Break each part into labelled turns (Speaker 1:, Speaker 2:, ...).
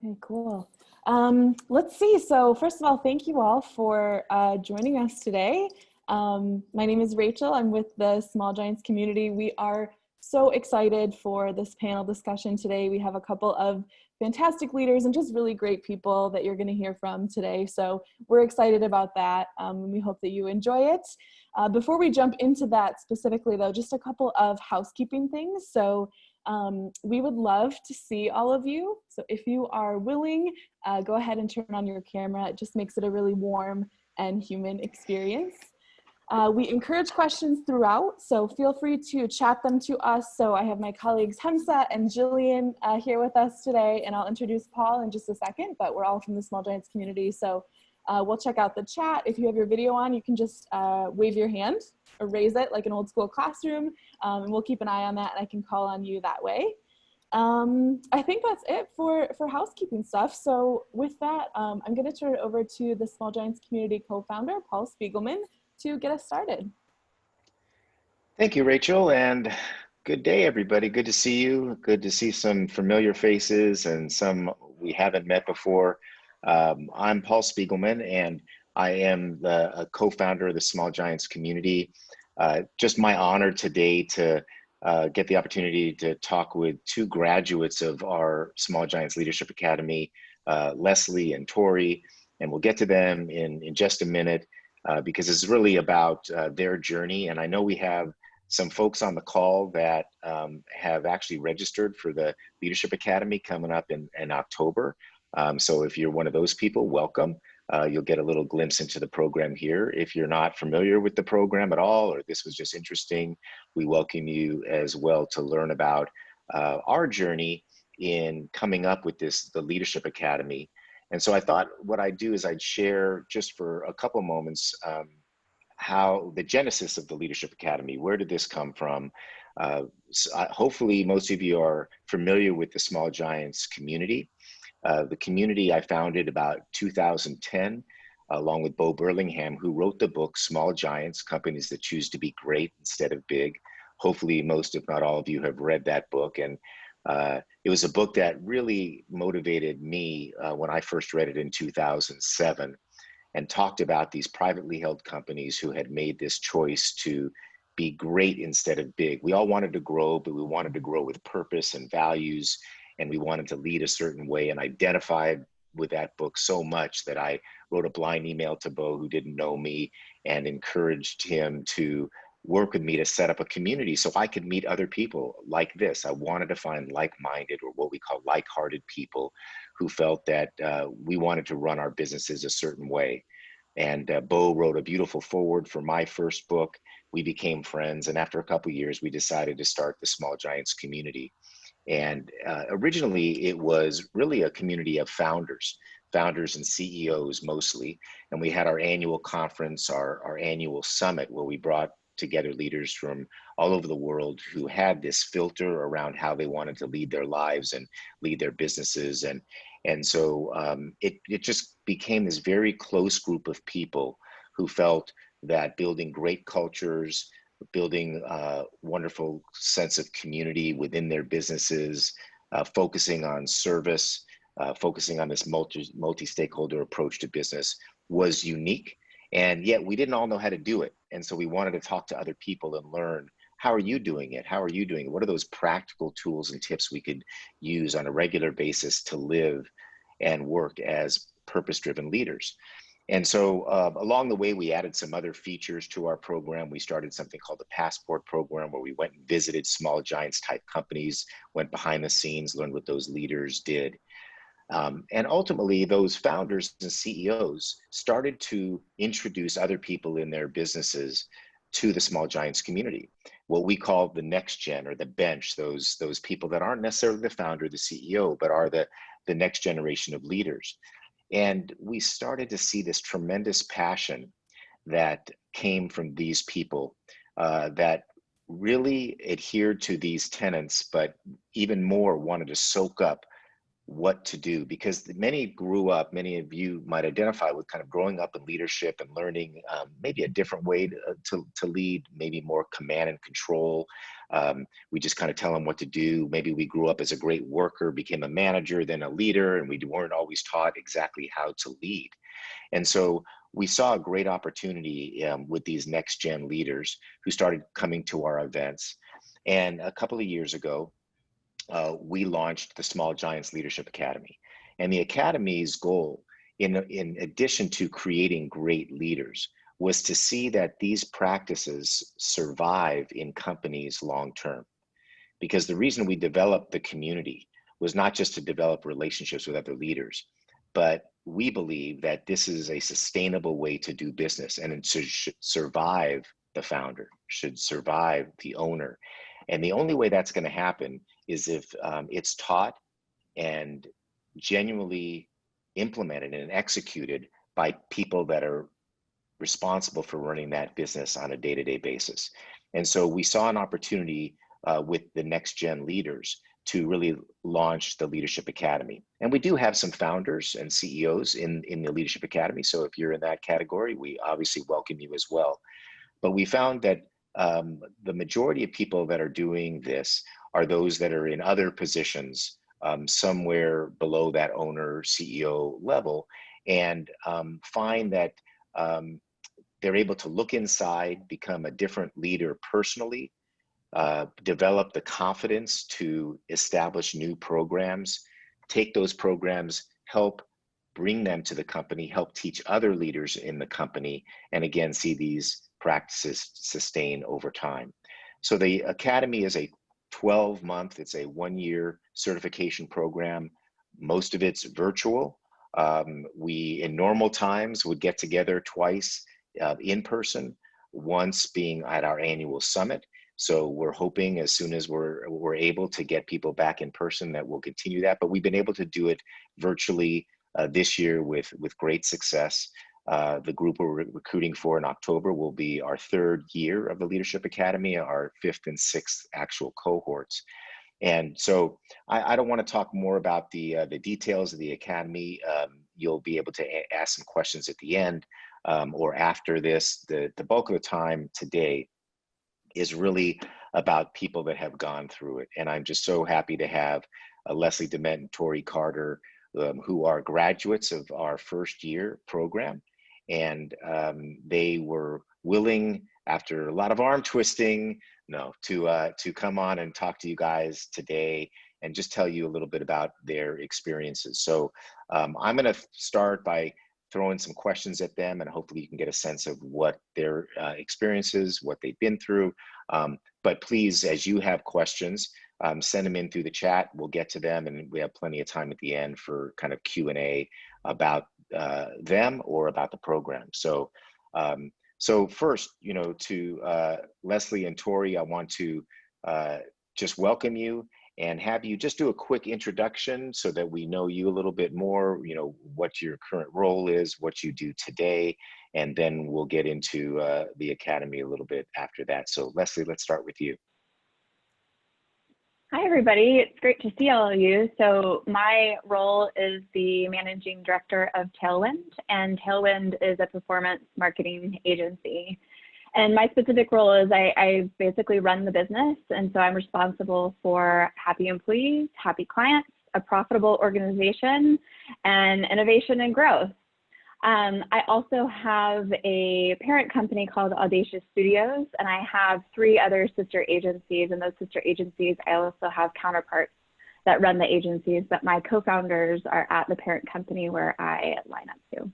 Speaker 1: Okay, cool. Let's see. So first of all, thank you all for joining us today. My name is Rachel. I'm with the Small Giants community. We are so excited for this panel discussion today. We have a couple of fantastic leaders and just really great people that you're going to hear from today. So we're excited about that. We hope that you enjoy it. Before we jump into that specifically though, just a couple of housekeeping things. So we would love to see all of you. So if you are willing, go ahead and turn on your camera. It just makes it a really warm and human experience. We encourage questions throughout, so feel free to chat them to us. So I have my colleagues Hamza and Jillian here with us today, and I'll introduce Paul in just a second, but we're all from the Small Giants community. So we'll check out the chat. If you have your video on, you can just wave your hand or raise it like an old school classroom, and we'll keep an eye on that, and I can call on you that way. I think that's it for housekeeping stuff. So with that, I'm going to turn it over to the Small Giants community co-founder, Paul Spiegelman, to get us started.
Speaker 2: Thank you, Rachel, and good day, everybody. Good to see you. Good to see some familiar faces and some we haven't met before. I'm Paul Spiegelman, and I am a co-founder of the Small Giants community. Just my honor today to get the opportunity to talk with two graduates of our Small Giants Leadership Academy, Leslie and Tori, and we'll get to them in just a minute. Because it's really about their journey. And I know we have some folks on the call that have actually registered for the Leadership Academy coming up in October. So if you're one of those people, welcome. You'll get a little glimpse into the program here. If you're not familiar with the program at all, or this was just interesting, we welcome you as well to learn about our journey in coming up with the Leadership Academy. And so I thought what I'd do is I'd share just for a couple moments how the genesis of the Leadership Academy, where did this come from? Hopefully most of you are familiar with the Small Giants community. The community I founded about 2010, along with Bo Burlingham, who wrote the book, Small Giants, Companies That Choose to Be Great Instead of Big. Hopefully most, if not all of you have read that book. And it was a book that really motivated me when I first read it in 2007 and talked about these privately held companies who had made this choice to be great instead of big. We all wanted to grow, but we wanted to grow with purpose and values, and we wanted to lead a certain way, and identified with that book so much that I wrote a blind email to Bo, who didn't know me, and encouraged him to work with me to set up a community so I could meet other people like this. I wanted to find like-minded, or what we call like-hearted people who felt that we wanted to run our businesses a certain way. And Bo wrote a beautiful foreword for my first book. We became friends, and after a couple of years, we decided to start the Small Giants community. And originally, it was really a community of founders and CEOs mostly. And we had our annual conference, our annual summit, where we brought together leaders from all over the world who had this filter around how they wanted to lead their lives and lead their businesses. And so it just became this very close group of people who felt that building great cultures, building a wonderful sense of community within their businesses, focusing on service, focusing on this multi-stakeholder approach to business was unique. And yet we didn't all know how to do it. And so we wanted to talk to other people and learn, how are you doing it? How are you doing it? What are those practical tools and tips we could use on a regular basis to live and work as purpose-driven leaders? And so along the way, we added some other features to our program. We started something called the Passport Program, where we went and visited Small Giants type companies, went behind the scenes, learned what those leaders did. And ultimately, those founders and CEOs started to introduce other people in their businesses to the Small Giants community, what we call the next gen, or the bench, those people that aren't necessarily the founder, the CEO, but are the next generation of leaders. And we started to see this tremendous passion that came from these people that really adhered to these tenets, but even more wanted to soak up what to do, because many grew up, many of you might identify with kind of growing up in leadership and learning maybe a different way to lead, maybe more command and control. We just kind of tell them what to do. Maybe we grew up as a great worker, became a manager, then a leader, and we weren't always taught exactly how to lead. And so we saw a great opportunity with these next gen leaders who started coming to our events. And a couple of years ago, we launched the Small Giants Leadership Academy. And the Academy's goal, in addition to creating great leaders, was to see that these practices survive in companies long term. Because the reason we developed the community was not just to develop relationships with other leaders, but we believe that this is a sustainable way to do business, and it should survive the founder, should survive the owner. And the only way that's going to happen is if it's taught and genuinely implemented and executed by people that are responsible for running that business on a day-to-day basis. And so we saw an opportunity with the next gen leaders to really launch the Leadership Academy. And we do have some founders and CEOs in the Leadership Academy. So if you're in that category, we obviously welcome you as well. But we found that the majority of people that are doing this are those that are in other positions somewhere below that owner CEO level, and find that they're able to look inside, become a different leader personally, develop the confidence to establish new programs, take those programs, help bring them to the company, help teach other leaders in the company, and again, see these practices sustain over time. So the Academy is a 12-month, it's a 1-year certification program. Most of it's virtual. We, in normal times, would get together twice in person, once being at our annual summit. So we're hoping as soon as we're able to get people back in person that we'll continue that. But we've been able to do it virtually this year with great success. The group we're recruiting for in October will be our 3rd year of the Leadership Academy, our 5th and 6th actual cohorts. And so I don't want to talk more about the details of the Academy. You'll be able to ask some questions at the end or after this. The bulk of the time today is really about people that have gone through it. And I'm just so happy to have Leslie DeMent and Tori Carter, who are graduates of our 1st year program. And they were willing, after a lot of arm twisting, to come on and talk to you guys today and just tell you a little bit about their experiences. So I'm going to start by throwing some questions at them, and hopefully you can get a sense of what their experiences, what they've been through. But please, as you have questions, send them in through the chat. We'll get to them, and we have plenty of time at the end for kind of Q&A about them or about the program. So, so first, to Leslie and Tori, I want to just welcome you and have you just do a quick introduction so that we know you a little bit more, what your current role is, what you do today, and then we'll get into the Academy a little bit after that. So Leslie, let's start with you.
Speaker 3: Hi, everybody. It's great to see all of you. So my role is the Managing Director of Tailwind, and Tailwind is a performance marketing agency. And my specific role is I basically run the business. And so I'm responsible for happy employees, happy clients, a profitable organization, and innovation and growth. I also have a parent company called Audacious Studios, and I have 3 other sister agencies. And those sister agencies, I also have counterparts that run the agencies, but my co-founders are at the parent company where I line up to.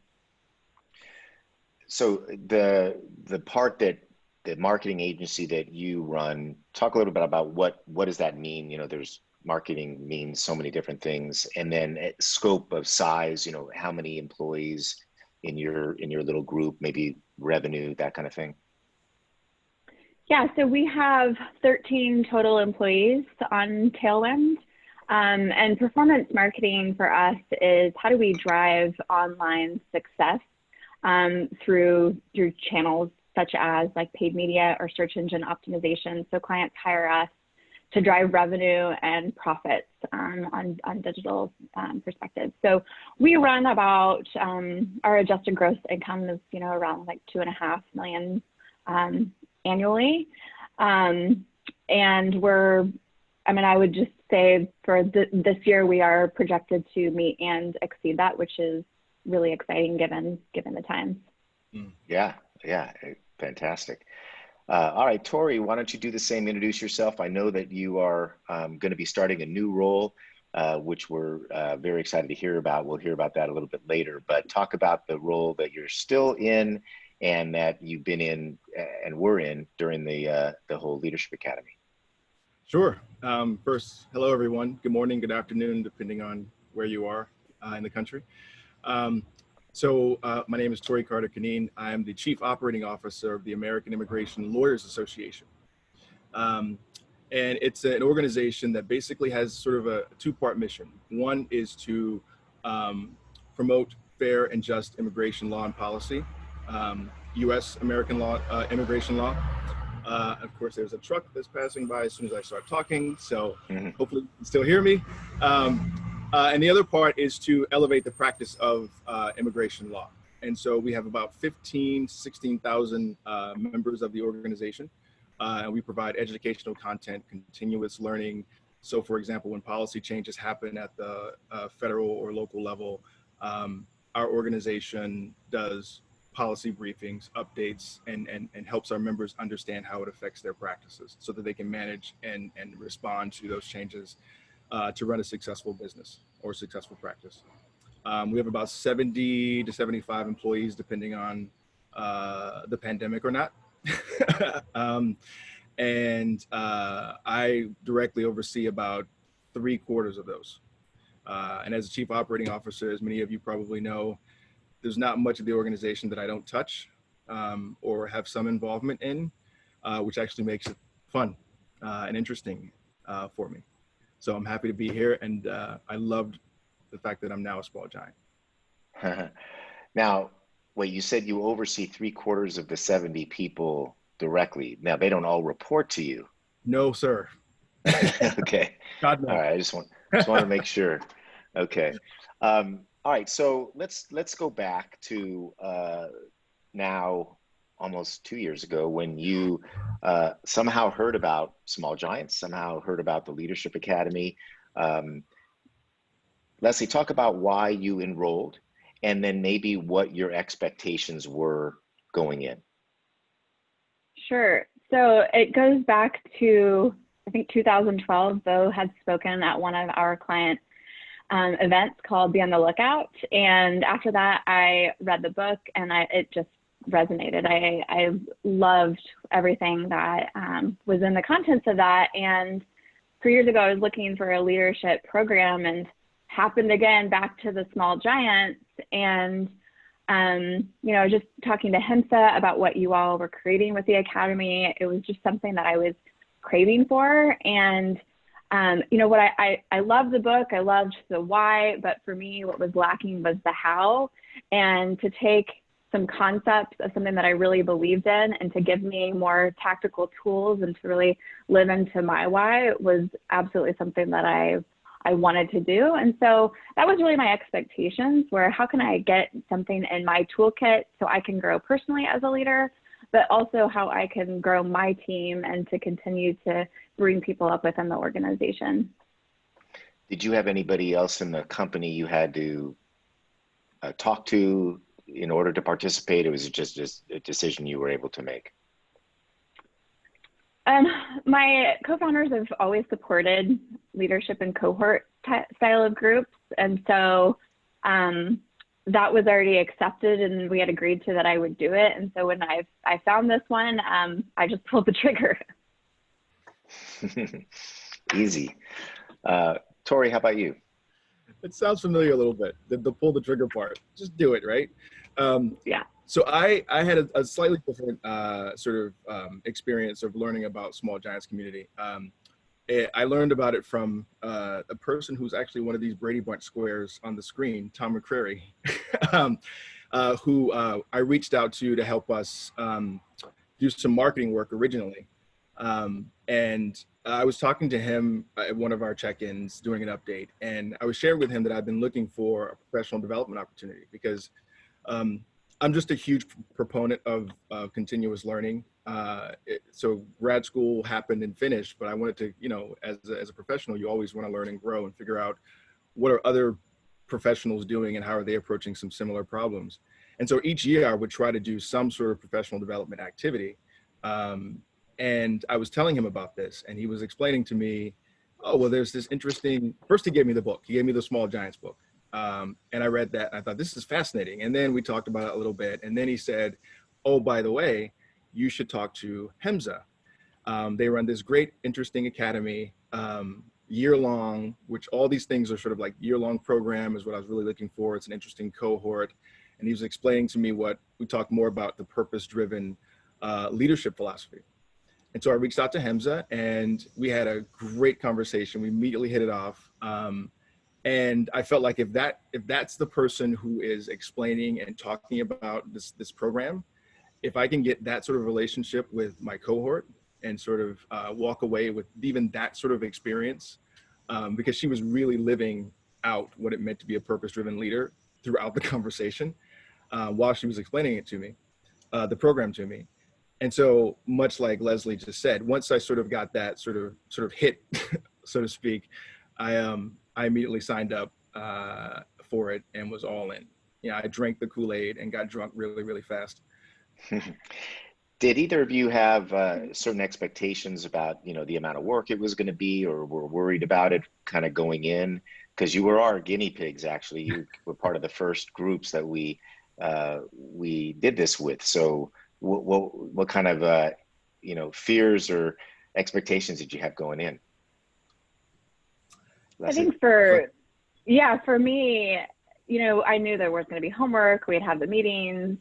Speaker 2: So the part that the marketing agency that you run, talk a little bit about what does that mean? There's marketing means so many different things, and then scope of size. How many employees in your little group, maybe revenue, that kind of thing.
Speaker 3: Yeah, so we have 13 total employees on Tailwind. And performance marketing for us is how do we drive online success through channels such as like paid media or search engine optimization. So clients hire us to drive revenue and profits on digital perspectives. So we run about, our adjusted gross income is, around like 2.5 million annually. And I would just say for this year, we are projected to meet and exceed that, which is really exciting given the times.
Speaker 2: Yeah, fantastic. All right, Tori, why don't you do the same? Introduce yourself. I know that you are going to be starting a new role, which we're very excited to hear about. We'll hear about that a little bit later, but talk about the role that you're still in and that you've been in and were in during the whole Leadership Academy.
Speaker 4: Sure. First, hello, everyone. Good morning, good afternoon, depending on where you are in the country. My name is Tori Carter-Canine. I'm the Chief Operating Officer of the American Immigration Lawyers Association. And it's an organization that basically has sort of a two-part mission. One is to promote fair and just immigration law and policy, U.S. American law, immigration law. Of course, there's a truck that's passing by as soon as I start talking, so hopefully you can still hear me. And the other part is to elevate the practice of immigration law. And so we have about 16,000 members of the organization. And we provide educational content, continuous learning. So for example, when policy changes happen at the federal or local level, our organization does policy briefings, updates, and helps our members understand how it affects their practices so that they can manage and respond to those changes to run a successful business or successful practice. We have about 70 to 75 employees, depending on the pandemic or not. I directly oversee about 3/4 of those. And as a Chief Operating Officer, as many of you probably know, there's not much of the organization that I don't touch or have some involvement in, which actually makes it fun and interesting for me. So I'm happy to be here, and I loved the fact that I'm now a small giant.
Speaker 2: Now, wait, you said you oversee 3/4 of the 70 people directly. Now, they don't all report to you.
Speaker 4: No, sir.
Speaker 2: Okay.
Speaker 4: God, no.
Speaker 2: All right. I just want to make sure. Okay. All right. So let's go back to now almost 2 years ago when you somehow heard about Small Giants, somehow heard about the Leadership Academy. Leslie, talk about why you enrolled and then maybe what your expectations were going in.
Speaker 3: Sure. So it goes back to, I think 2012, Bo had spoken at one of our client events called Be on the Lookout. And after that, I read the book and it just resonated. I loved everything that was in the contents of that. And 3 years ago, I was looking for a leadership program and happened again back to the Small Giants. And just talking to Himsa about what you all were creating with the Academy, it was just something that I was craving for. And, what I loved the book, I loved the why, but for me, what was lacking was the how. And to take some concepts of something that I really believed in and to give me more tactical tools and to really live into my why was absolutely something that I wanted to do. And so that was really my expectations, where how can I get something in my toolkit so I can grow personally as a leader, but also how I can grow my team and to continue to bring people up within the organization.
Speaker 2: Did you have anybody else in the company you had to talk to in order to participate, or was it just a decision you were able to make?
Speaker 3: My co-founders have always supported leadership and cohort style of groups. And so that was already accepted and we had agreed to that I would do it. And so when I found this one, I just pulled the trigger.
Speaker 2: Easy. Tori, how about you?
Speaker 4: It sounds familiar a little bit, the pull the trigger part. Just do it, right?
Speaker 3: Yeah.
Speaker 4: So I had a slightly different experience of learning about Small Giants community. I learned about it from a person who's actually one of these Brady Bunch squares on the screen, Tom McCrary, who I reached out to help us do some marketing work originally. And I was talking to him at one of our check-ins doing an update, and I was sharing with him that I've been looking for a professional development opportunity because um, I'm just a huge proponent of continuous learning. So grad school happened and finished, but I wanted to, as a professional, you always want to learn and grow and figure out what are other professionals doing and how are they approaching some similar problems. And so each year I would try to do some sort of professional development activity. And I was telling him about this, and he was explaining to me, oh, well, there's this interesting, first he gave me the book. He gave me the Small Giants book. And I read that, and I thought, this is fascinating. And then we talked about it a little bit. And then he said, oh, by the way, you should talk to HEMSA. They run this great, interesting academy, year-long, which all these things are sort of like year-long program is what I was really looking for. It's an interesting cohort. And he was explaining to me what we talked more about, the purpose-driven leadership philosophy. And so I reached out to HEMSA, and we had a great conversation. We immediately hit it off. And I felt like if that's the person who is explaining and talking about this program, if I can get that sort of relationship with my cohort and sort of walk away with even that sort of experience, because she was really living out what it meant to be a purpose-driven leader throughout the conversation while she was explaining it to me, the program to me. And so much like Leslie just said, once I sort of got that sort of hit, so to speak, I immediately signed up for it and was all in. I drank the Kool-Aid and got drunk really, really fast.
Speaker 2: Did either of you have certain expectations about, the amount of work it was going to be, or were worried about it kind of going in? Because you were our guinea pigs, actually. You were part of the first groups that we did this with. So what kind of, fears or expectations did you have going in? Leslie?
Speaker 3: I think for me, I knew there was going to be homework. We'd have the meeting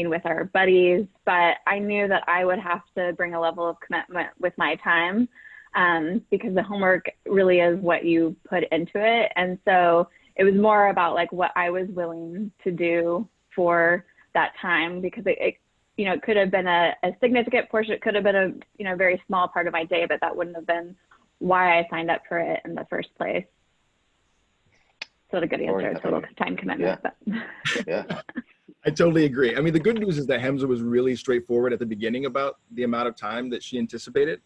Speaker 3: with our buddies, but I knew that I would have to bring a level of commitment with my time because the homework really is what you put into it. And so it was more about like what I was willing to do for that time, because it could have been a significant portion. It could have been a very small part of my day, but that wouldn't have been why I signed up for it in the first place. So the good answer is a little time commitment.
Speaker 2: Yeah.
Speaker 3: But.
Speaker 2: Yeah.
Speaker 4: I totally agree. I mean, the good news is that HEMSA was really straightforward at the beginning about the amount of time that she anticipated.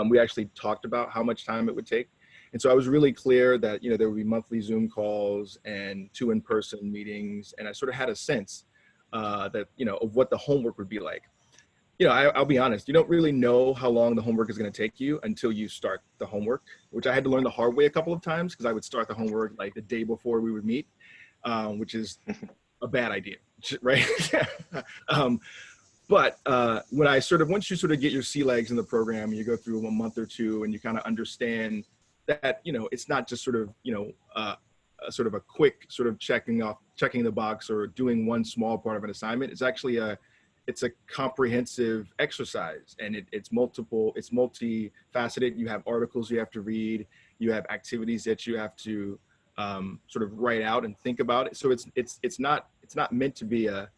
Speaker 4: We actually talked about how much time it would take. And so I was really clear that, there would be monthly Zoom calls and 2 in-person meetings. And I sort of had a sense that, of what the homework would be like. I'll be honest, you don't really know how long the homework is going to take you until you start the homework, which I had to learn the hard way a couple of times because I would start the homework like the day before we would meet, which is a bad idea, right? But once you sort of get your sea legs in the program and you go through a month or two and you kind of understand that, it's not just sort of, sort of a quick sort of checking the box or doing one small part of an assignment. It's actually it's a comprehensive exercise, and it's multifaceted. You have articles you have to read, you have activities that you have to sort of write out and think about it. So it's not meant to be a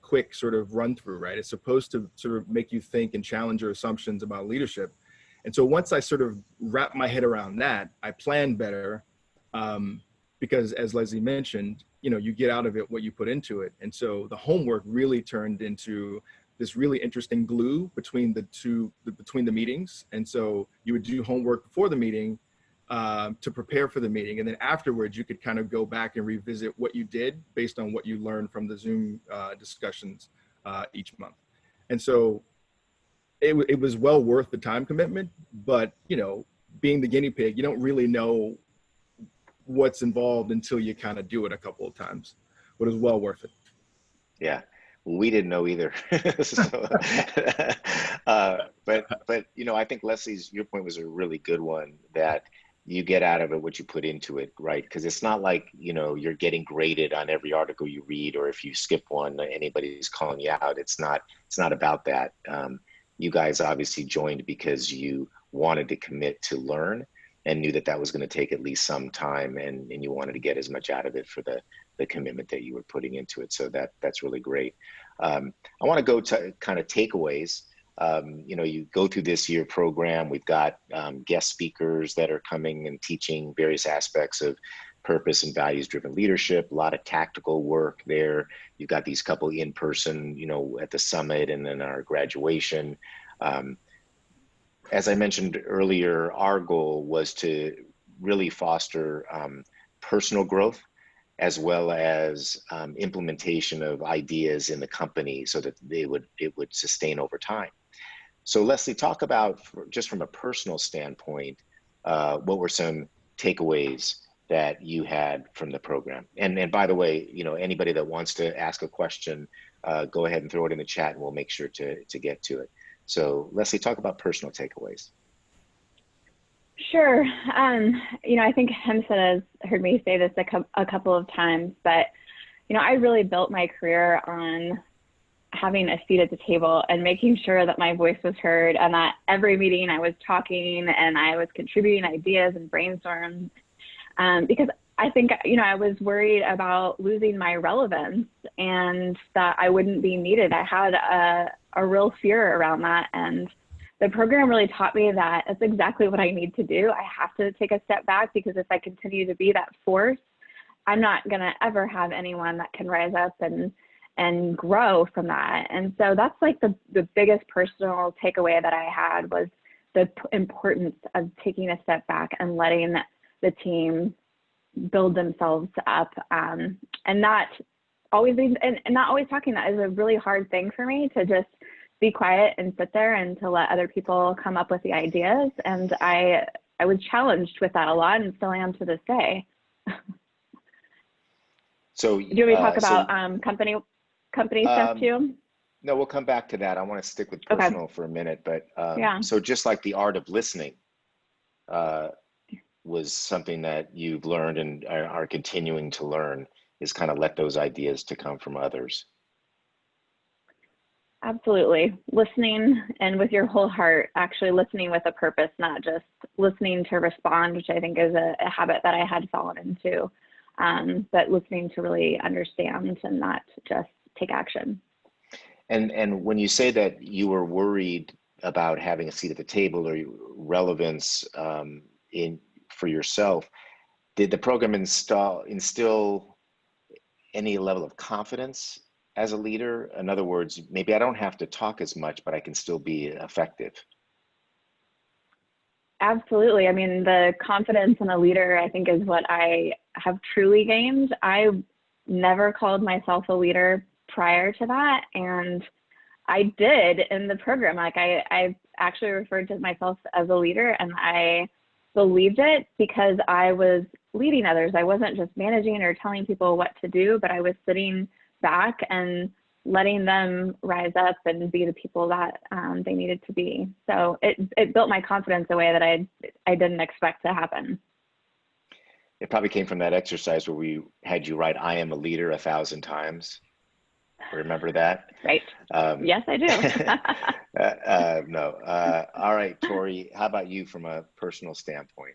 Speaker 4: quick sort of run through, right? It's supposed to sort of make you think and challenge your assumptions about leadership. And so once I sort of wrap my head around that, I plan better because, as Leslie mentioned, you get out of it what you put into it. And so the homework really turned into this really interesting glue between the meetings. And so you would do homework before the meeting to prepare for the meeting. And then afterwards, you could kind of go back and revisit what you did based on what you learned from the Zoom discussions each month. And so it was well worth the time commitment, but, being the guinea pig, you don't really know what's involved until you kind of do it a couple of times, but it was well worth it.
Speaker 2: Yeah, well, we didn't know either. So, but I think your point was a really good one, that you get out of it what you put into it, right? Because it's not like you're getting graded on every article you read, or if you skip one, anybody's calling you out. It's not about that. You guys obviously joined because you wanted to commit to learn and knew that was going to take at least some time, and you wanted to get as much out of it for the commitment that you were putting into it. So that's really great. I want to go to kind of takeaways. You know, you go through this year program, we've got guest speakers that are coming and teaching various aspects of purpose and values driven leadership, a lot of tactical work there. You've got these couple in person, you know, at the summit and then our graduation. As I mentioned earlier, our goal was to really foster personal growth as well as implementation of ideas in the company so that it would sustain over time. So Leslie, talk about, just from a personal standpoint, what were some takeaways that you had from the program? And by the way, you know, anybody that wants to ask a question, go ahead and throw it in the chat and we'll make sure to get to it. So Leslie, talk about personal takeaways.
Speaker 3: Sure. You know, I think Hemstead has heard me say this a couple of times, but, you know, I really built my career on having a seat at the table and making sure that my voice was heard, and that every meeting I was talking and I was contributing ideas and brainstorms, because I think, you know, I was worried about losing my relevance and that I wouldn't be needed. I had a real fear around that, and the program really taught me that that's exactly what I need to do. I have to take a step back, because if I continue to be that force, I'm not going to ever have anyone that can rise up and grow from that. And so that's like the biggest personal takeaway that I had, was the importance of taking a step back and letting the team build themselves up, and not always talking. That is a really hard thing for me, to just be quiet and sit there and to let other people come up with the ideas. And I was challenged with that a lot, and still am to this day.
Speaker 2: So
Speaker 3: do you want me to talk about company stuff too?
Speaker 2: No, we'll come back to that. I want to stick with personal for a minute, but
Speaker 3: yeah.
Speaker 2: So just like the art of listening was something that you've learned and are continuing to learn, is kind of let those ideas to come from others.
Speaker 3: Absolutely. Listening, and with your whole heart, actually listening with a purpose, not just listening to respond, which I think is a habit that I had fallen into, but listening to really understand and not just take action.
Speaker 2: And when you say that you were worried about having a seat at the table or relevance for yourself, did the program instill any level of confidence as a leader? In other words, maybe I don't have to talk as much, but I can still be effective.
Speaker 3: Absolutely. I mean, the confidence in a leader, I think, is what I have truly gained. I never called myself a leader prior to that, and I did in the program. Like I actually referred to myself as a leader, and I believed it because I was leading others. I wasn't just managing or telling people what to do, but I was sitting back and letting them rise up and be the people that they needed to be. So it built my confidence in a way that I didn't expect to happen.
Speaker 2: It probably came from that exercise where we had you write "I am a leader" 1,000 times. Remember that?
Speaker 3: Right. Yes, I do.
Speaker 2: No. All right, Tori, how about you from a personal standpoint?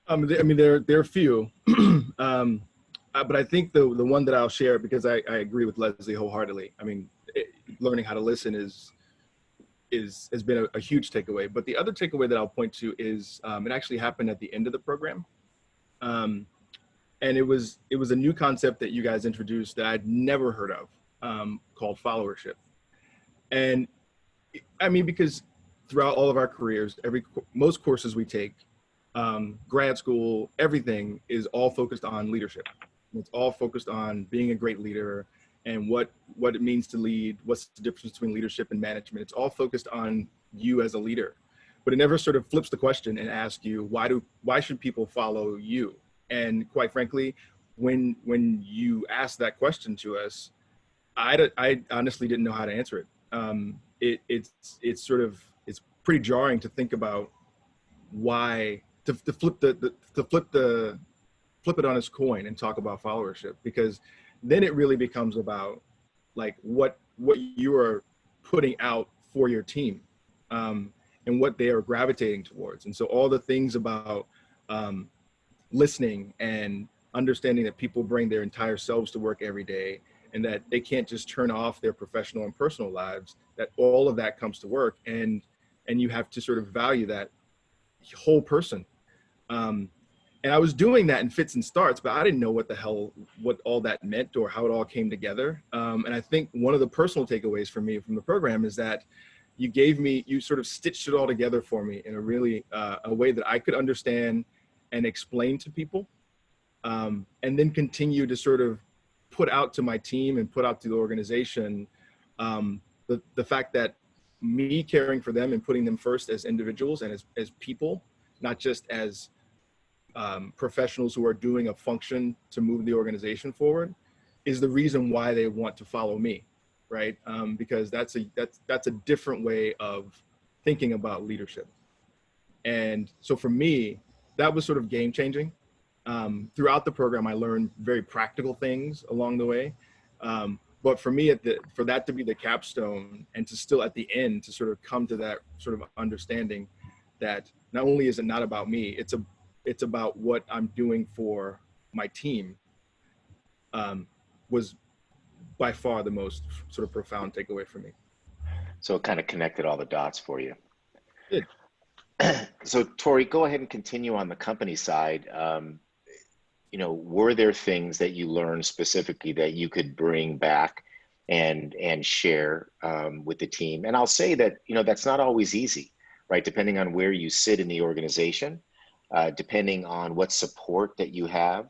Speaker 4: I mean, there are a few, but I think the one that I'll share, because I agree with Leslie wholeheartedly. I mean, learning how to listen has been a huge takeaway. But the other takeaway that I'll point to is it actually happened at the end of the program. And it was a new concept that you guys introduced that I'd never heard of, called followership. And I mean, because throughout all of our careers, most courses we take, grad school, everything is all focused on leadership. It's all focused on being a great leader and what it means to lead, what's the difference between leadership and management. It's all focused on you as a leader, but it never sort of flips the question and asks you, why should people follow you? And quite frankly, when you asked that question to us, I honestly didn't know how to answer it. It's pretty jarring to think about why to flip it on its coin and talk about followership, because then it really becomes about like what you are putting out for your team, and what they are gravitating towards. And so all the things about listening and understanding that people bring their entire selves to work every day, and that they can't just turn off their professional and personal lives, that all of that comes to work, and you have to sort of value that whole person. And I was doing that in fits and starts, but I didn't know what all that meant or how it all came together. And I think one of the personal takeaways for me from the program is that you sort of stitched it all together for me in a really, a way that I could understand and explain to people, and then continue to sort of put out to my team and put out to the organization, the fact that me caring for them and putting them first as individuals and as people, not just as professionals who are doing a function to move the organization forward, is the reason why they want to follow me, right? Because that's a different way of thinking about leadership. And so for me, that was sort of game changing. Throughout the program, I learned very practical things along the way. But for me, for that to be the capstone, and to still at the end to sort of come to that sort of understanding that not only is it not about me, it's about what I'm doing for my team, was by far the most sort of profound takeaway for me.
Speaker 2: So it kind of connected all the dots for you.
Speaker 4: Good.
Speaker 2: So Tori, go ahead and continue on the company side. Were there things that you learned specifically that you could bring back and share with the team? And I'll say that, that's not always easy, right? Depending on where you sit in the organization, depending on what support that you have.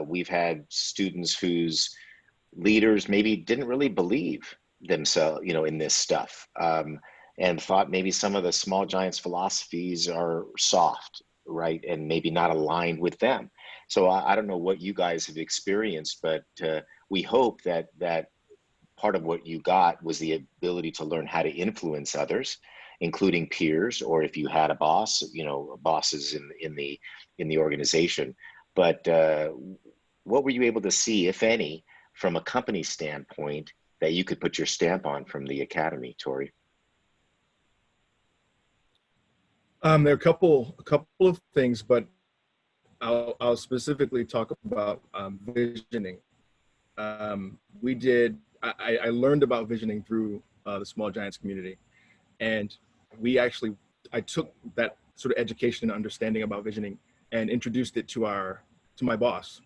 Speaker 2: We've had students whose leaders maybe didn't really believe themselves, in this stuff, and thought maybe some of the Small Giants philosophies are soft, right? And maybe not aligned with them. So I don't know what you guys have experienced, but we hope that part of what you got was the ability to learn how to influence others, including peers, or if you had a boss, bosses in the organization. But what were you able to see, if any, from a company standpoint that you could put your stamp on from the academy, Tori?
Speaker 4: There are a couple of things, but I'll specifically talk about visioning. I learned about visioning through the Small Giants community, and I took that sort of education and understanding about visioning and introduced it to my boss,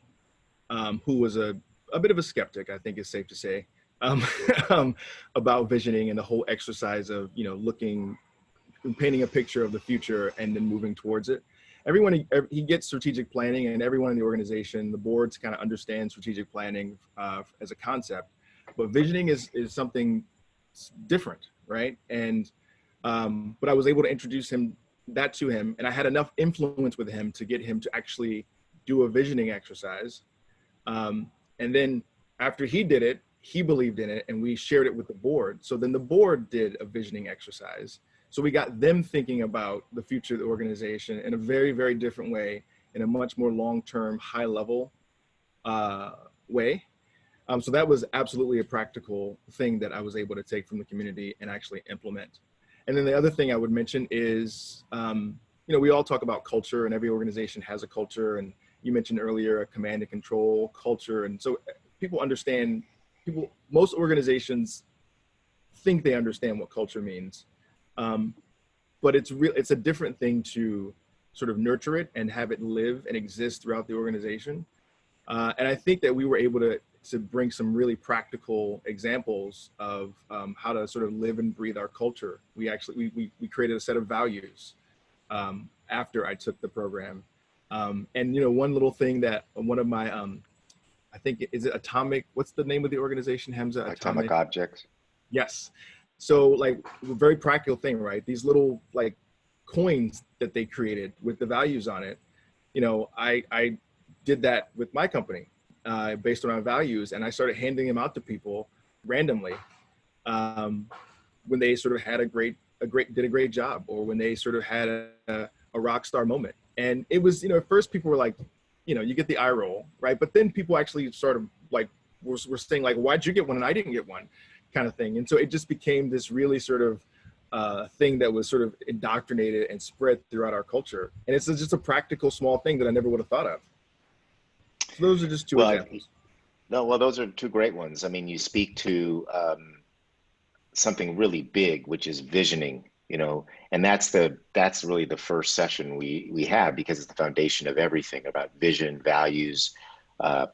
Speaker 4: who was a bit of a skeptic, I think is safe to say, about visioning and the whole exercise of painting a picture of the future and then moving towards it. He gets strategic planning, and everyone in the organization, the boards, kind of understand strategic planning as a concept, but visioning is something different, right? And but I was able to introduce that to him, and I had enough influence with him to get him to actually do a visioning exercise. And then after he did it, he believed in it, and we shared it with the board. So then the board did a visioning exercise. So we got them thinking about the future of the organization in a very, very different way, in a much more long-term, high-level way. So that was absolutely a practical thing that I was able to take from the community and actually implement. And then the other thing I would mention is, we all talk about culture, and every organization has a culture. And you mentioned earlier a command and control culture. And so most organizations think they understand what culture means. But it's a different thing to sort of nurture it and have it live and exist throughout the organization. And I think that we were able to bring some really practical examples of how to sort of live and breathe our culture. We created a set of values after I took the program. And one little thing that one of my, I think, is it Atomic, what's the name of the organization, Hamza?
Speaker 2: Atomic Objects.
Speaker 4: Yes. So a very practical thing, right? These little coins that they created with the values on it. I did that with my company based on our values, and I started handing them out to people randomly when they sort of had did a great job, or when they sort of had a rock star moment. And it was, at first people were like, you get the eye roll, right? But then people actually sort of were saying why'd you get one and I didn't get one, kind of thing. And so it just became this really sort of thing that was sort of indoctrinated and spread throughout our culture. And it's just a practical small thing that I never would have thought of. So those are just two examples.
Speaker 2: No, well, those are two great ones. I mean, you speak to something really big, which is visioning, and that's really the first session we have, because it's the foundation of everything about vision, values,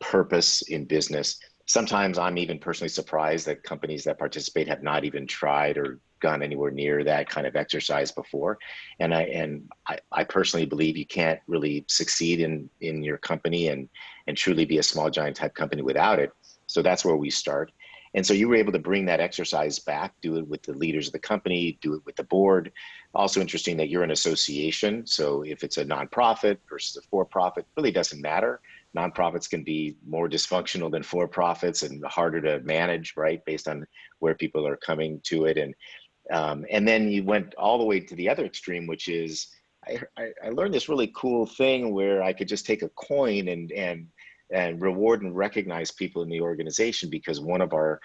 Speaker 2: purpose in business. Sometimes I'm even personally surprised that companies that participate have not even tried or gone anywhere near that kind of exercise before. And I personally believe you can't really succeed in your company and truly be a small giant type company without it. So that's where we start. And so you were able to bring that exercise back, do it with the leaders of the company, do it with the board. Also interesting that you're an association. So if it's a nonprofit versus a for-profit, really doesn't matter. Nonprofits can be more dysfunctional than for-profits and harder to manage, right? Based on where people are coming to it. And then you went all the way to the other extreme, which is, I learned this really cool thing where I could just take a coin and reward and recognize people in the organization, because one of our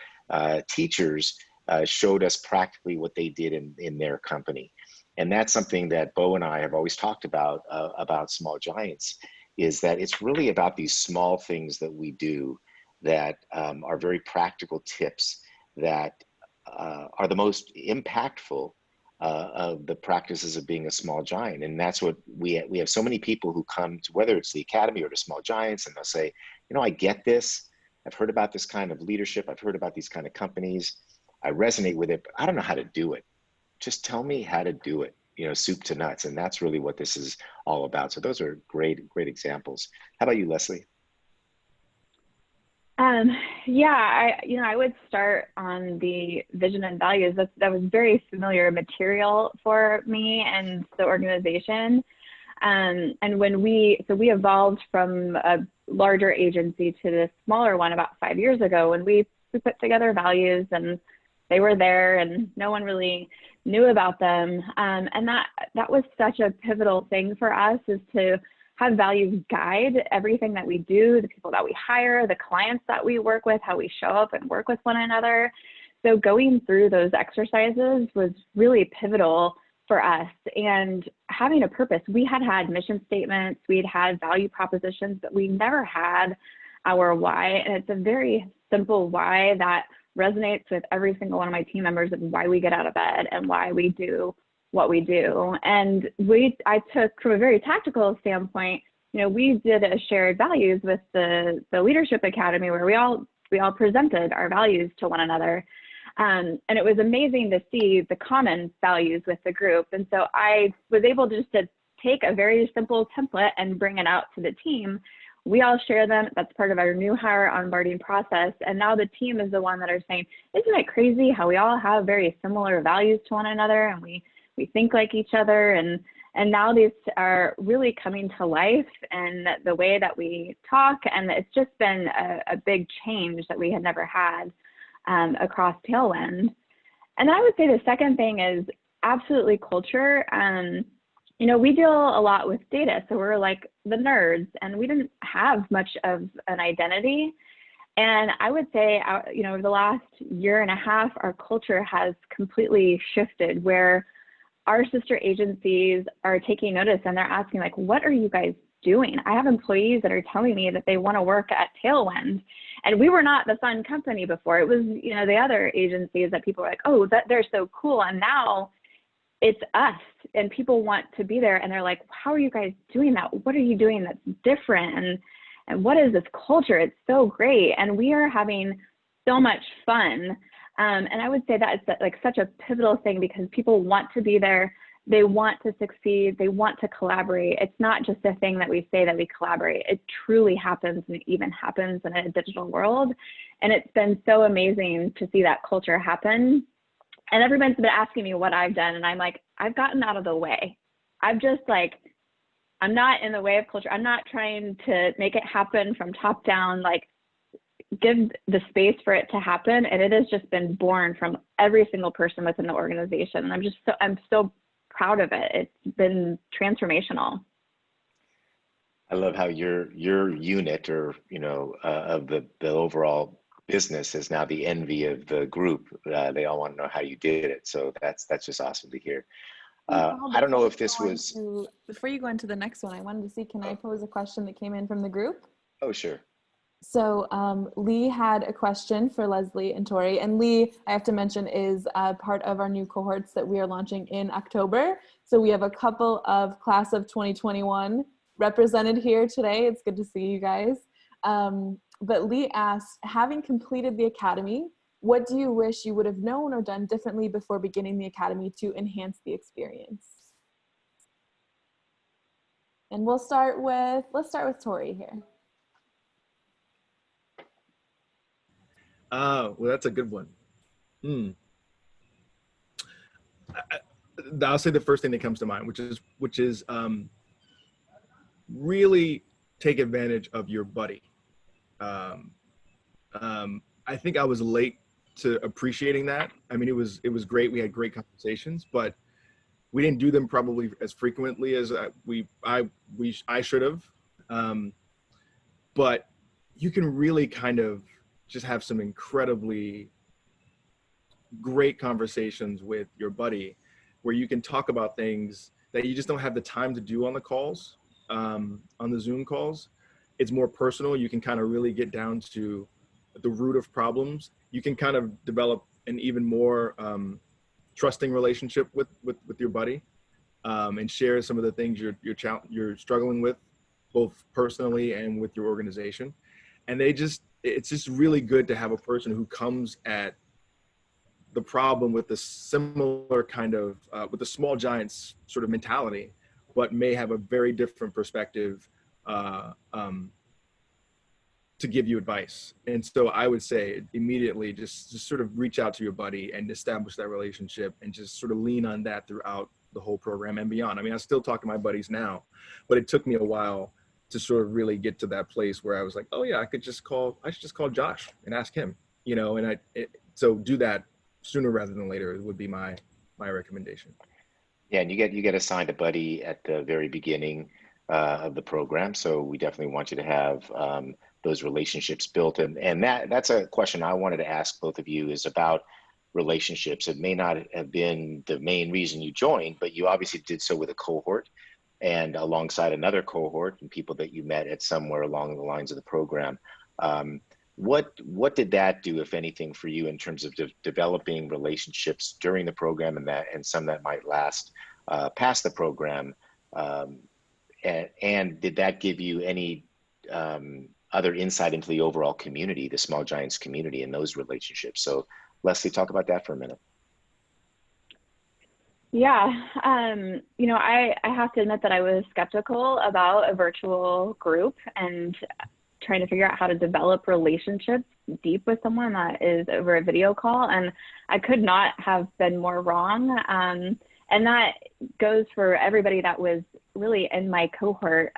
Speaker 2: teachers showed us practically what they did in their company. And that's something that Bo and I have always talked about Small Giants, is that it's really about these small things that we do that are very practical tips that are the most impactful of the practices of being a small giant. And that's what we have so many people who come to, whether it's the academy or to Small Giants, and they'll say, I get this. I've heard about this kind of leadership. I've heard about these kind of companies. I resonate with it, but I don't know how to do it. Just tell me how to do it, soup to nuts. And that's really what this is all about. So those are great, great examples. How about you, Leslie?
Speaker 3: Yeah, I would start on the vision and values. That was very familiar material for me and the organization. And when we evolved from a larger agency to this smaller one about 5 years ago, and we put together values, and they were there and no one really knew about them. And that was such a pivotal thing for us, is to have values guide everything that we do, the people that we hire, the clients that we work with, how we show up and work with one another. So going through those exercises was really pivotal for us. And having a purpose, we had mission statements, we'd had value propositions, but we never had our why. And it's a very simple why that resonates with every single one of my team members, of why we get out of bed and why we do what we do. And I took, from a very tactical standpoint, we did a shared values with the Leadership Academy, where we all presented our values to one another. And it was amazing to see the common values with the group. And so I was able just to take a very simple template and bring it out to the team. We all share them. That's part of our new hire onboarding process. And now the team is the one that are saying, isn't it crazy how we all have very similar values to one another, and we think like each other, and now these are really coming to life, and the way that we talk, and it's just been a big change that we had never had across Tailwind. And I would say the second thing is absolutely culture. We deal a lot with data, so we're like the nerds, and we didn't have much of an identity. And I would say, over the last year and a half, our culture has completely shifted, where our sister agencies are taking notice, and they're asking, like, what are you guys doing? I have employees that are telling me that they want to work at Tailwind. And we were not the fun company before. It was, the other agencies that people were like, oh, that they're so cool. And now it's us, and people want to be there. And they're like, how are you guys doing that? What are you doing that's different? And what is this culture? It's so great. And we are having so much fun. And I would say that it's like such a pivotal thing, because people want to be there. They want to succeed. They want to collaborate. It's not just a thing that we say that we collaborate. It truly happens, and it even happens in a digital world. And it's been so amazing to see that culture happen. And everyone's been asking me what I've done. And I'm like, I've gotten out of the way. I'm not in the way of culture. I'm not trying to make it happen from top down, like give the space for it to happen. And it has just been born from every single person within the organization. And I'm so proud of it. It's been transformational.
Speaker 2: I love how your unit, or of the overall business, is now the envy of the group. They all want to know how you did it. So that's just awesome to hear. I don't know if this was...
Speaker 1: Before you go into the next one, I wanted to see, can I pose a question that came in from the group?
Speaker 2: Oh, sure.
Speaker 1: So Lee had a question for Leslie and Tori, and Lee, I have to mention, is part of our new cohorts that we are launching in October. So we have a couple of class of 2021 represented here today. It's good to see you guys. But Lee asked, having completed the academy, what do you wish you would have known or done differently before beginning the academy to enhance the experience? And let's start with Tori here.
Speaker 4: Well, that's a good one. I'll say the first thing that comes to mind, which is really take advantage of your buddy. I think I was late to appreciating that. I mean, it was great. We had great conversations, but we didn't do them probably as frequently as I should have. But you can really kind of just have some incredibly great conversations with your buddy where you can talk about things that you just don't have the time to do on the calls, on the Zoom calls. It's more personal. You can kind of really get down to the root of problems. You can kind of develop an even more trusting relationship with your buddy, and share some of the things you're struggling with, both personally and with your organization. And it's just really good to have a person who comes at the problem with the similar kind of, with the small giants sort of mentality, but may have a very different perspective to give you advice. And so I would say immediately just sort of reach out to your buddy and establish that relationship and just sort of lean on that throughout the whole program and beyond. I mean, I still talk to my buddies now, but it took me a while to sort of really get to that place where I was like, oh yeah, I should just call Josh and ask him, and so do that sooner rather than later would be my recommendation.
Speaker 2: Yeah, and you get assigned a buddy at the very beginning of the program. So we definitely want you to have those relationships built. And that's a question I wanted to ask both of you, is about relationships. It may not have been the main reason you joined, but you obviously did so with a cohort and alongside another cohort and people that you met at somewhere along the lines of the program. What did that do, if anything, for you in terms of developing relationships during the program and some that might last past the program? And did that give you any other insight into the overall community, the Small Giants community, and those relationships? So Leslie, talk about that for a minute.
Speaker 3: Yeah, I have to admit that I was skeptical about a virtual group and trying to figure out how to develop relationships deep with someone that is over a video call. And I could not have been more wrong. And that goes for everybody that was really in my cohort.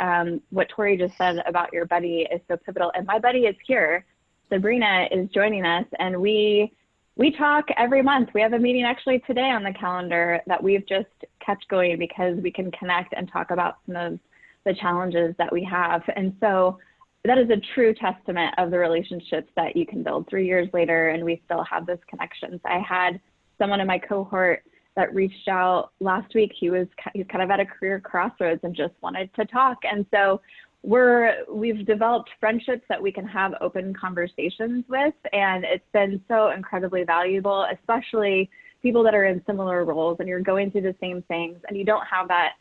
Speaker 3: What Tori just said about your buddy is so pivotal. And my buddy is here. Sabrina is joining us, and we talk every month. We have a meeting actually today on the calendar that we've just kept going because we can connect and talk about some of the challenges that we have. And so that is a true testament of the relationships that you can build 3 years later, and we still have those connections. I had someone in my cohort that reached out last week. He's kind of at a career crossroads and just wanted to talk. And so we've developed friendships that we can have open conversations with. And it's been so incredibly valuable, especially people that are in similar roles and you're going through the same things and you don't have that,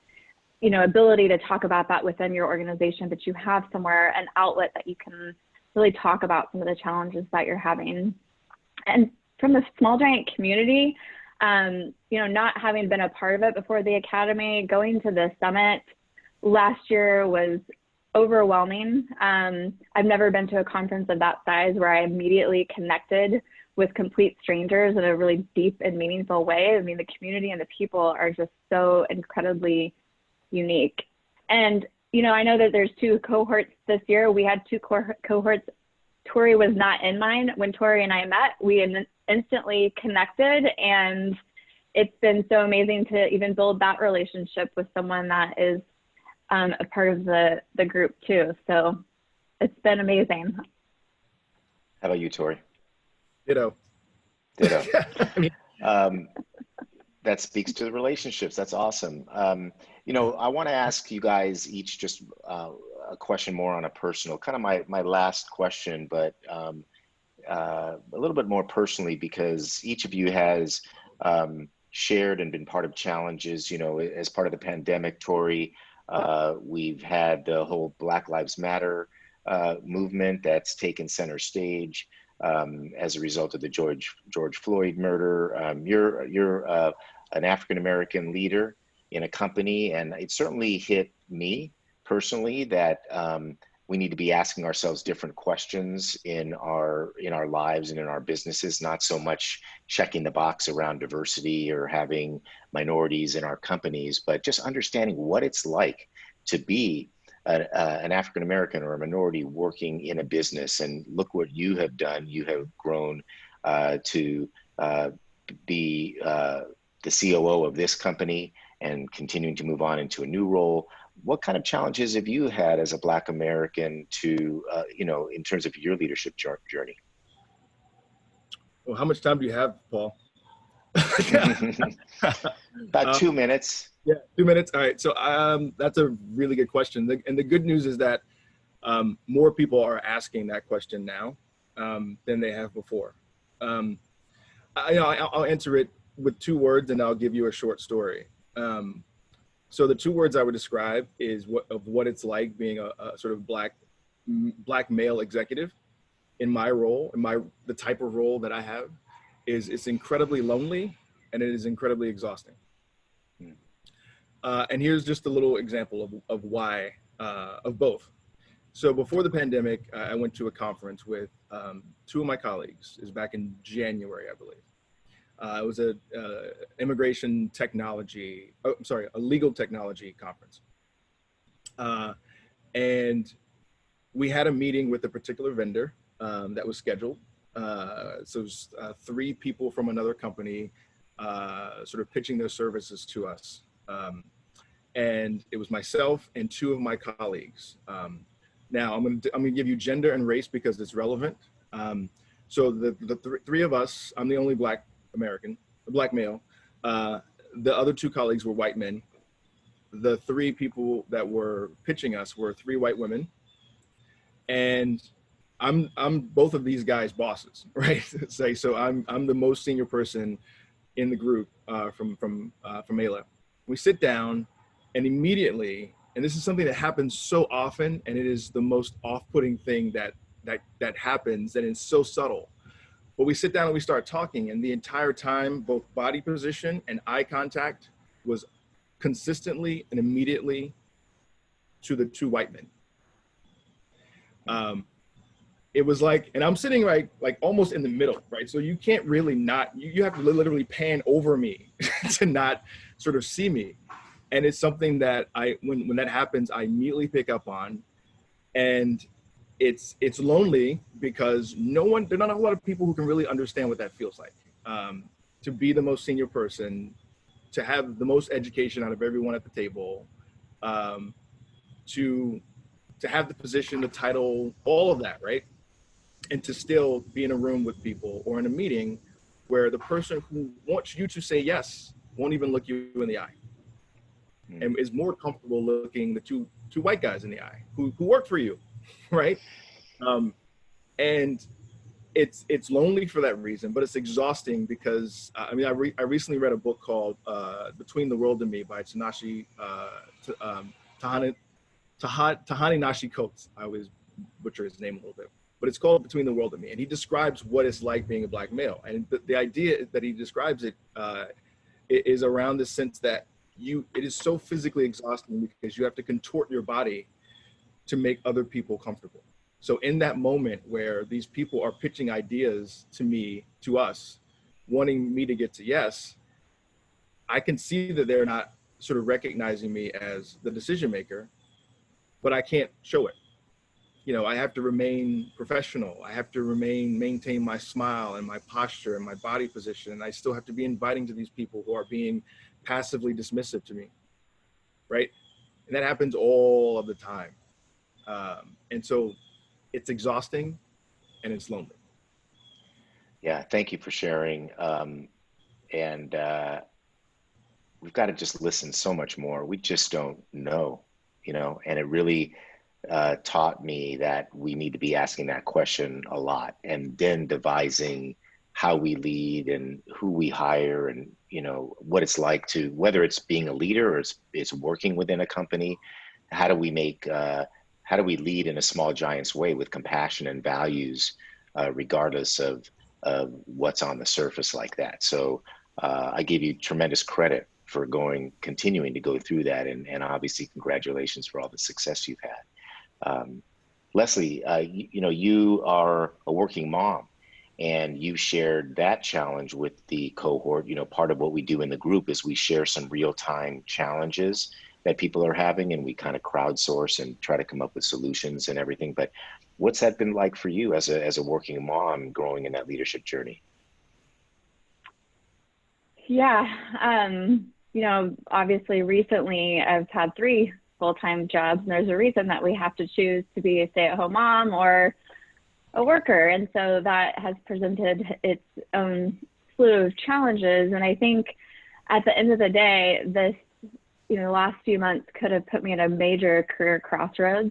Speaker 3: ability to talk about that within your organization, but you have somewhere, an outlet that you can really talk about some of the challenges that you're having. And from the Small Giant community, not having been a part of it before the academy, going to the summit last year was overwhelming. I've never been to a conference of that size where I immediately connected with complete strangers in a really deep and meaningful way. I mean, the community and the people are just so incredibly unique. And, I know that there's 2 cohorts this year. We had 2 cohorts. Tori was not in mine. When Tori and I met, we instantly connected, and it's been so amazing to even build that relationship with someone that is a part of the group too. So it's been amazing.
Speaker 2: How about you, Tori?
Speaker 4: Ditto.
Speaker 2: That speaks to the relationships. That's awesome. I want to ask you guys each just a question more on a personal, kind of my last question, but a little bit more personally, because each of you has shared and been part of challenges, you know, as part of the pandemic. Tori, we've had the whole Black Lives Matter movement that's taken center stage as a result of the George Floyd murder. You're an African American leader in a company, and it certainly hit me personally that we need to be asking ourselves different questions in our lives and in our businesses, not so much checking the box around diversity or having minorities in our companies, but just understanding what it's like to be an African American or a minority working in a business. And look what you have done. You have grown to be the COO of this company and continuing to move on into a new role. What kind of challenges have you had as a Black American to, you know, in terms of your leadership journey?
Speaker 4: Well, how much time do you have, Paul?
Speaker 2: About 2 minutes.
Speaker 4: Yeah, 2 minutes. All right. So that's a really good question. And the good news is that more people are asking that question now than they have before. I'll answer it with 2 words, and I'll give you a short story. So the 2 words I would describe is what it's like being a sort of black male executive in my role, the type of role that I have. It's incredibly lonely, and it is incredibly exhausting. And here's just a little example of why, of both. So before the pandemic, I went to a conference with 2 of my colleagues. It was back in January, I believe. It was a immigration technology, a legal technology conference. And we had a meeting with a particular vendor that was scheduled. So it was 3 people from another company sort of pitching their services to us. And it was myself and 2 of my colleagues. Now I'm gonna give you gender and race because it's relevant. So the 3 of us, I'm the only Black male. The other 2 colleagues were white men. The 3 people that were pitching us were 3 white women. And I'm both of these guys' bosses, right? So I'm the most senior person in the group from ALA. We sit down, and immediately, and this is something that happens so often, and it is the most off-putting thing that happens, and it's so subtle. But we sit down and we start talking, and the entire time, both body position and eye contact was consistently and immediately to the 2 white men. It was like, and I'm sitting like almost in the middle, right? So you can't really not, you have to literally pan over me to not sort of see me. And it's something that when that happens, I immediately pick up on. And it's lonely because there are not a lot of people who can really understand what that feels like. To be the most senior person, to have the most education out of everyone at the table, to have the position, the title, all of that, right? And to still be in a room with people or in a meeting where the person who wants you to say yes won't even look you in the eye. And is more comfortable looking the two white guys in the eye who work for you, right? And it's lonely for that reason, but it's exhausting because I recently read a book called Between the World and Me by Tahani Nashi Coates. I always butcher his name a little bit, but it's called Between the World and Me, and he describes what it's like being a Black male. And the idea that he describes it is around the sense that it is so physically exhausting because you have to contort your body to make other people comfortable. So in that moment where these people are pitching ideas to us, wanting me to get to yes, I can see that they're not sort of recognizing me as the decision maker, but I can't show it. You know, I have to remain professional. I have to maintain my smile and my posture and my body position. And I still have to be inviting to these people who are being passively dismissive to me, right? And that happens all of the time. And so it's exhausting and it's lonely.
Speaker 2: Yeah, thank you for sharing. And we've got to just listen so much more. We just don't know, you know, and it really taught me that we need to be asking that question a lot, and then devising how we lead and who we hire, and what it's like to, whether it's being a leader or it's working within a company. How do we make how do we lead in a small giants way with compassion and values, regardless of what's on the surface like that. So I give you tremendous credit for continuing to go through that, and obviously congratulations for all the success you've had. Leslie, you are a working mom, and you shared that challenge with the cohort. Part of what we do in the group is we share some real-time challenges that people are having, and we kind of crowdsource and try to come up with solutions and everything. But what's that been like for you as a working mom growing in that leadership journey?
Speaker 3: Yeah, obviously recently I've had 3 full-time jobs, and there's a reason that we have to choose to be a stay-at-home mom or a worker. And so that has presented its own slew of challenges. And I think at the end of the day, this, last few months could have put me at a major career crossroads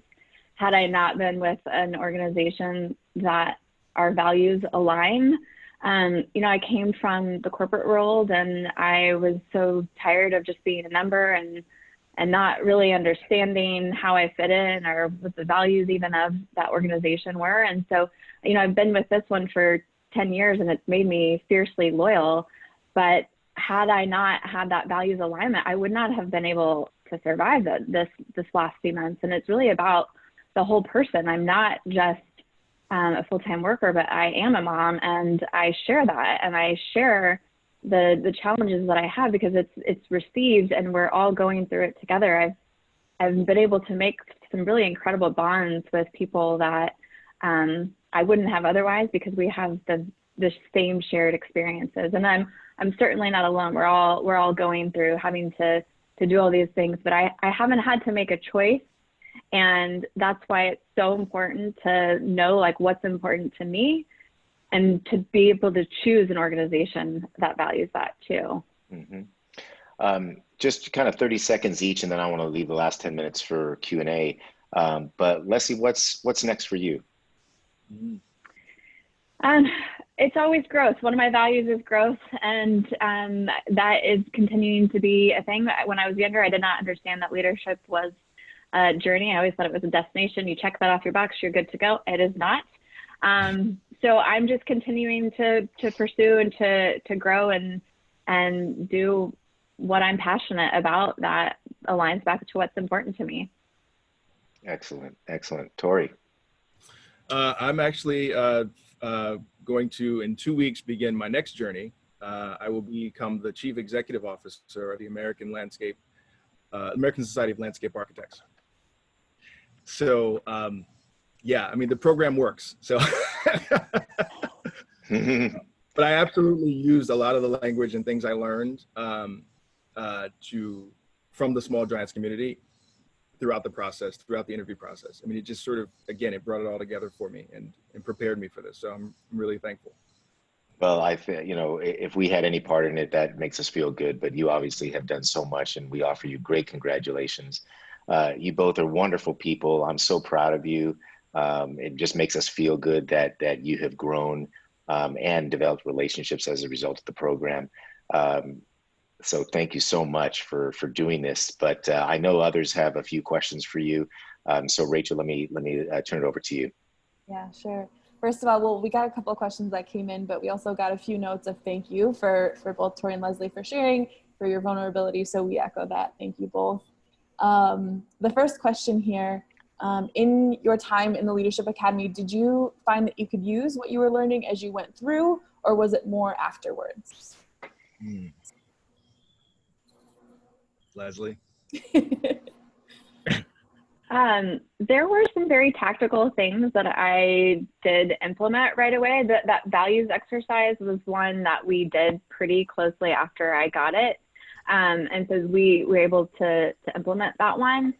Speaker 3: had I not been with an organization that our values align. I came from the corporate world, and I was so tired of just being a number and not really understanding how I fit in or what the values even of that organization were. And so, I've been with this one for 10 years, and it's made me fiercely loyal. But had I not had that values alignment, I would not have been able to survive this last few months. And it's really about the whole person. I'm not just a full-time worker, but I am a mom, and I share that, and I share the challenges that I have because it's received, and we're all going through it together. I've been able to make some really incredible bonds with people that I wouldn't have otherwise, because we have the same shared experiences. And I'm certainly not alone. We're all going through having to do all these things, but I haven't had to make a choice. And that's why it's so important to know what's important to me, and to be able to choose an organization that values that too.
Speaker 2: Mm-hmm. Just kind of 30 seconds each, and then I want to leave the last 10 minutes for Q&A. But Leslie, what's next for you?
Speaker 3: It's always growth. One of my values is growth, and that is continuing to be a thing. When I was younger, I did not understand that leadership was a journey. I always thought it was a destination. You check that off your box, you're good to go. It is not. So I'm just continuing to pursue and to grow and do what I'm passionate about that aligns back to what's important to me.
Speaker 2: Excellent. Tori?
Speaker 4: I'm actually going to, in 2 weeks, begin my next journey. I will become the Chief Executive Officer of the American Society of Landscape Architects. So, the program works. So, but I absolutely used a lot of the language and things I learned from the Small Giants community throughout the interview process. It just sort of, again, it brought it all together for me and prepared me for this. So I'm really thankful.
Speaker 2: Well, I feel, if we had any part in it, that makes us feel good, but you obviously have done so much, and we offer you great congratulations. You both are wonderful people. I'm so proud of you. It just makes us feel good that you have grown and developed relationships as a result of the program. So thank you so much for doing this. But I know others have a few questions for you. So Rachel, let me turn it over to you.
Speaker 1: Yeah, sure. First of all, well, we got a couple of questions that came in, but we also got a few notes of thank you for both Tori and Leslie for sharing, for your vulnerability. So we echo that. Thank you both. The first question here, in your time in the Leadership Academy, did you find that you could use what you were learning as you went through, or was it more afterwards?
Speaker 4: Leslie?
Speaker 3: There were some very tactical things that I did implement right away. That values exercise was one that we did pretty closely after I got it. And so we were able to implement that one.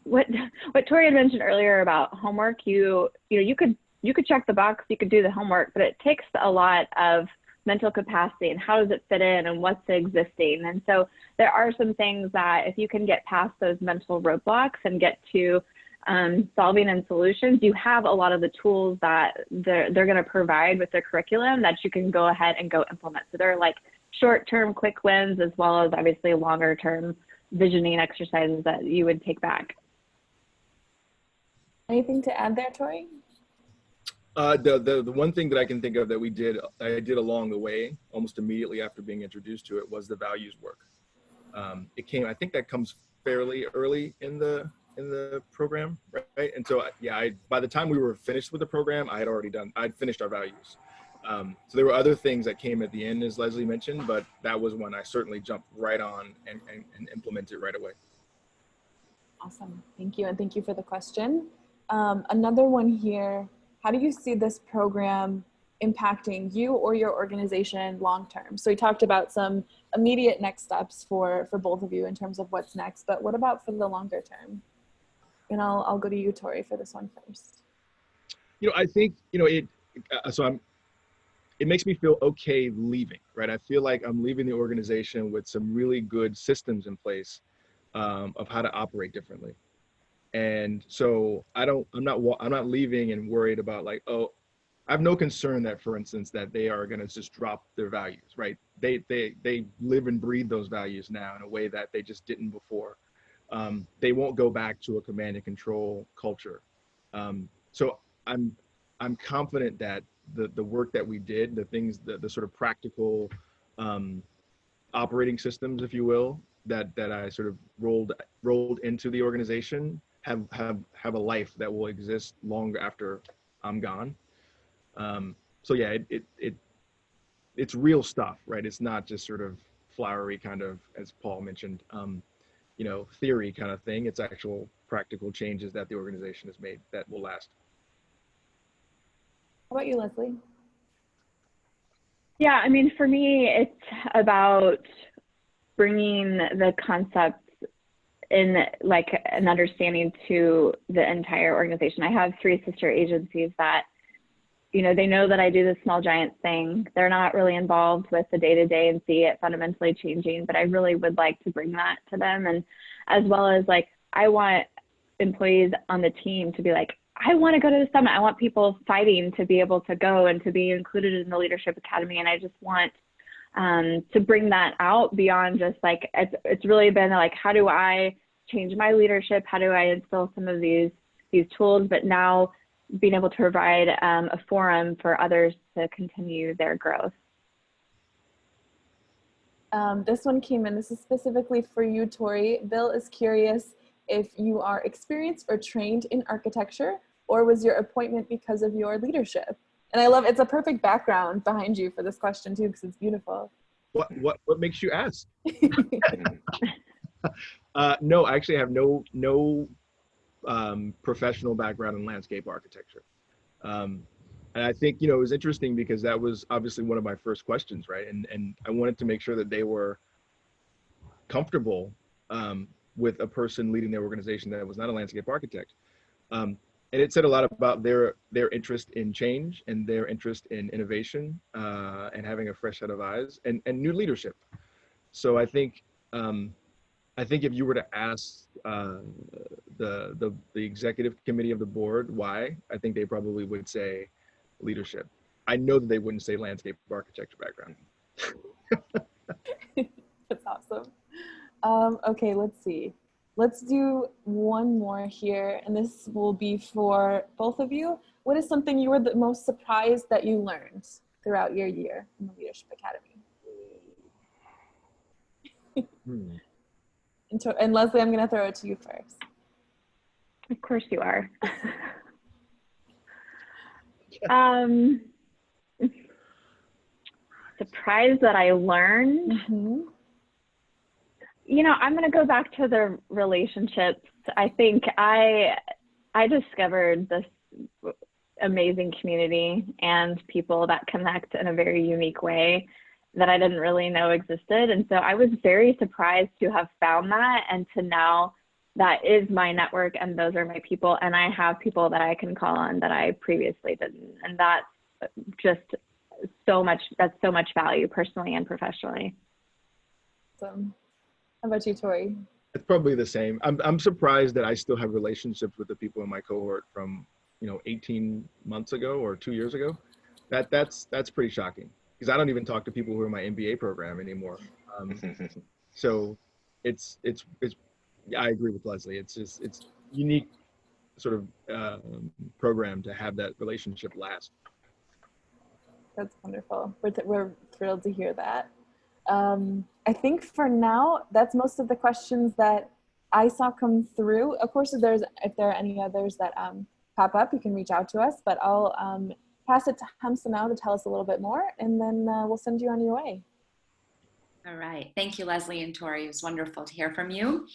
Speaker 3: What Tori had mentioned earlier about homework, you could check the box, you could do the homework, but it takes a lot of mental capacity and how does it fit in and what's existing. And so there are some things that if you can get past those mental roadblocks and get to solving and solutions, you have a lot of the tools that they're going to provide with their curriculum that you can go ahead and go implement. So they're like short-term quick wins, as well as obviously longer-term visioning exercises that you would take back.
Speaker 1: Anything to add there, Tori?
Speaker 4: The one thing that I can think of that I did along the way, almost immediately after being introduced to it, was the values work. I think that comes fairly early in the program, right? And so, by the time we were finished with the program, I'd finished our values. So there were other things that came at the end, as Leslie mentioned, but that was when I certainly jumped right on and implemented right away.
Speaker 1: Awesome, thank you, and thank you for the question. Another one here, how do you see this program impacting you or your organization long-term? So we talked about some immediate next steps for both of you in terms of what's next, but what about for the longer term? And I'll go to you, Tori, for this one first.
Speaker 4: I think, it makes me feel okay leaving, right? I feel like I'm leaving the organization with some really good systems in place of how to operate differently. And so I'm not leaving and worried about like, I have no concern that, for instance, that they are going to just drop their values, right? They live and breathe those values now in a way that they just didn't before. They won't go back to a command and control culture. So I'm confident that the work that we did, the things, the sort of practical operating systems, if you will, that I sort of rolled into the organization have a life that will exist long after I'm gone. So yeah, it's real stuff, right? It's not just sort of flowery kind of, as Paul mentioned, theory kind of thing. It's actual practical changes that the organization has made that will last.
Speaker 1: How about you, Leslie?
Speaker 3: Yeah, I mean, for me, it's about bringing the concepts in like an understanding to the entire organization. I have 3 sister agencies that, they know that I do the Small Giants thing. They're not really involved with the day-to-day and see it fundamentally changing, but I really would like to bring that to them. And as well as like, I want employees on the team to be like, I want to go to the summit. I want people fighting to be able to go and to be included in the Leadership Academy. And I just want to bring that out beyond just like, it's really been like, how do I change my leadership? How do I instill some of these tools? But now being able to provide a forum for others to continue their growth.
Speaker 1: This one came in, this is specifically for you, Tori. Bill is curious if you are experienced or trained in architecture, or was your appointment because of your leadership? And I love, it's a perfect background behind you for this question too, because it's beautiful.
Speaker 4: What makes you ask? No, I actually have no professional background in landscape architecture. And I think, it was interesting because that was obviously one of my first questions, right? And I wanted to make sure that they were comfortable with a person leading their organization that was not a landscape architect. And it said a lot about their interest in change and their interest in innovation and having a fresh set of eyes and new leadership. So I think if you were to ask the executive committee of the board why, I think they probably would say leadership. I know that they wouldn't say landscape architecture background.
Speaker 1: That's awesome. Okay, let's see. Let's do one more here, and this will be for both of you. What is something you were the most surprised that you learned throughout your year in the Leadership Academy? And Leslie, I'm going to throw it to you first.
Speaker 3: Of course you are. Surprise that I learned.
Speaker 1: Mm-hmm.
Speaker 3: I'm going to go back to the relationships. I think I discovered this amazing community and people that connect in a very unique way that I didn't really know existed. And so I was very surprised to have found that, and to now that is my network and those are my people, and I have people that I can call on that I previously didn't. And that's just so much value personally and professionally.
Speaker 1: Awesome. How about you, Tori?
Speaker 4: It's probably the same. I'm surprised that I still have relationships with the people in my cohort from, 18 months ago or 2 years ago. That's pretty shocking, because I don't even talk to people who are in my MBA program anymore. So it's I agree with Leslie. It's unique sort of program to have that relationship last.
Speaker 1: That's wonderful. We're thrilled to hear that. I think for now, that's most of the questions that I saw come through. Of course, if there are any others that pop up, you can reach out to us, but I'll pass it to Hamza now to tell us a little bit more, and then we'll send you on your way.
Speaker 5: All right. Thank you, Leslie and Tori. It was wonderful to hear from you.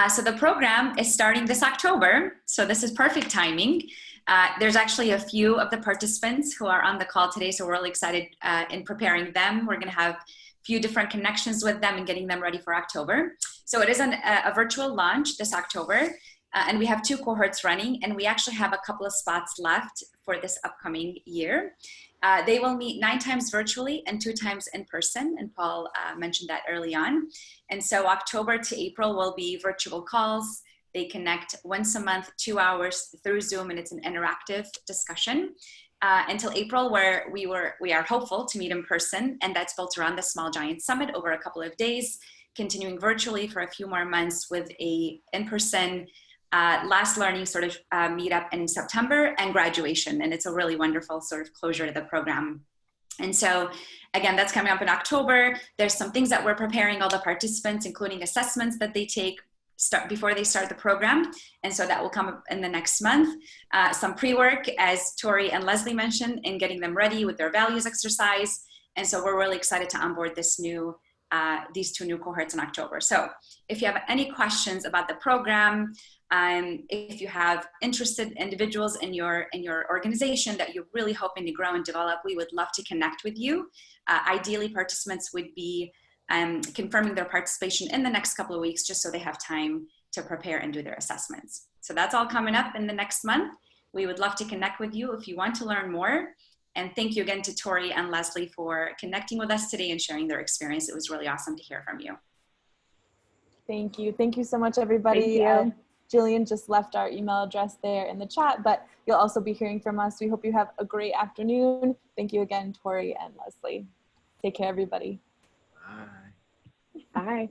Speaker 5: So the program is starting this October. So this is perfect timing. There's actually a few of the participants who are on the call today. So we're really excited in preparing them. We're going to have a few different connections with them and getting them ready for October. So it is a virtual launch this October. And we have 2 cohorts running, and we actually have a couple of spots left for this upcoming year. They will meet 9 times virtually and 2 times in person, and Paul mentioned that early on. And so October to April will be virtual calls. They connect once a month, 2 hours through Zoom, and it's an interactive discussion until April, where we are hopeful to meet in person, and that's built around the Small Giants Summit over a couple of days, continuing virtually for a few more months with a in-person last learning sort of meetup in September, and graduation. And it's a really wonderful sort of closure to the program. And so again, that's coming up in October. There's some things that we're preparing all the participants, including assessments that they take before they start the program. And so that will come up in the next month. Some pre-work, as Tori and Leslie mentioned, in getting them ready with their values exercise. And so we're really excited to onboard these 2 new cohorts in October. So if you have any questions about the program, if you have interested individuals in your organization that you're really hoping to grow and develop, we would love to connect with you. Ideally, participants would be confirming their participation in the next couple of weeks, just so they have time to prepare and do their assessments. So that's all coming up in the next month. We would love to connect with you if you want to learn more. And thank you again to Tori and Leslie for connecting with us today and sharing their experience. It was really awesome to hear from you.
Speaker 1: Thank you. Thank you so much, everybody.
Speaker 3: Thank you.
Speaker 1: Jillian just left our email address there in the chat, but you'll also be hearing from us. We hope you have a great afternoon. Thank you again, Tori and Leslie. Take care, everybody.
Speaker 4: Bye.
Speaker 3: Bye.